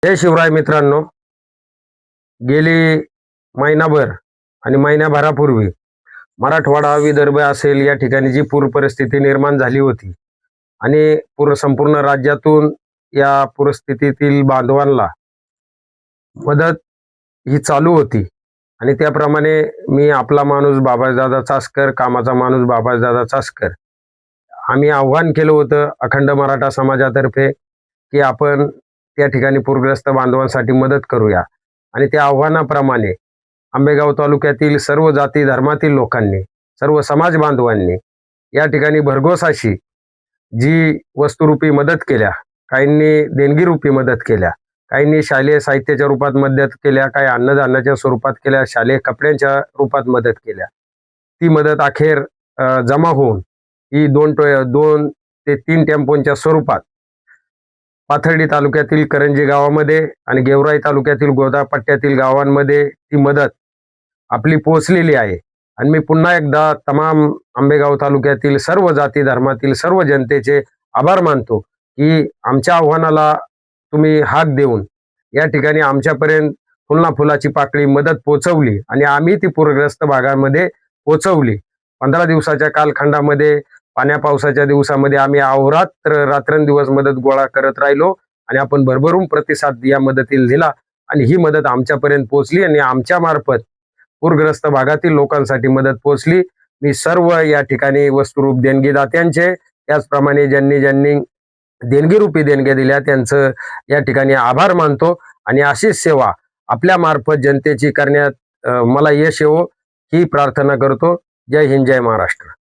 जय शिवराय मित्रांनो, गेली महिनाभर आणि महिन्याभरापूर्वी मराठवाडा विदर्भ असेल या ठिकाणी जी पूर परिस्थिती निर्माण झाली होती आणि संपूर्ण राज्यातून या परिस्थितीतील बांधवांना मदत ही चालू होती आणि त्याप्रमाणे मी आपला माणूस बाबाजादा चासकर, कामाचा माणूस बाबाजादा चासकर, आम्ही आव्हान केलं होतं अखंड मराठा समाजातर्फे की आपण त्या ठिकाणी पूरग्रस्त बांधवांसाठी मदत करूया आणि त्या आव्हानाप्रमाणे आंबेगाव तालुक्यातील सर्व जाती धर्मातील लोकांनी, सर्व समाज बांधवांनी या ठिकाणी भरघोस अशी जी वस्तुरूपी मदत केल्या, काहींनी देणगीरूपी मदत केल्या, काहींनी शालेय साहित्याच्या रूपात मदत केल्या, काही अन्नधान्याच्या स्वरूपात केल्या, शालेय कपड्यांच्या रूपात मदत केल्या। ती मदत अखेर जमा होऊन ही 2 ते 3 टेम्पोंच्या स्वरूपात पाथर्डी तालुक्यातील करंजी गावामध्ये आणि गेवराई तालुक्यातील गोदा पट्ट्यातील गावांमध्ये ती मदत आपली पोहोचलेली आहे। आणि मी पुन्हा एकदा तमाम आंबेगाव तालुक्यातील सर्व जाती धर्मातील सर्व जनतेचे आभार मानतो की आमच्या आव्हानाला तुम्ही हाक देऊन या ठिकाणी आमच्यापर्यंत फुलाची पाकळी मदत पोहोचवली आणि आम्ही ती पूरग्रस्त भागामध्ये पोहोचवली। 15 दिवसाच्या कालखंडामध्ये पाण्या पावसाच्या दिवसामध्ये आम्ही अहोरात्र रात्रंदिवस मदत गोळा करत राहिलो आणि आपण भरभरून प्रतिसाद या मदतीला दिला आणि ही मदत आमच्यापर्यंत पोहोचली आणि आमच्या मार्फत पूरग्रस्त भागातील लोकांसाठी मदत पोहोचली। मी सर्व या ठिकाणी वस्तुरूप देणगीदात्यांचे, त्याचप्रमाणे ज्यांनी देणगीरूपी देणग्या दिल्या त्यांचं या ठिकाणी आभार मानतो आणि अशीच सेवा आपल्या मार्फत जनतेची करण्यात मला यश येवो ही प्रार्थना करतो। जय हिंद, जय महाराष्ट्र।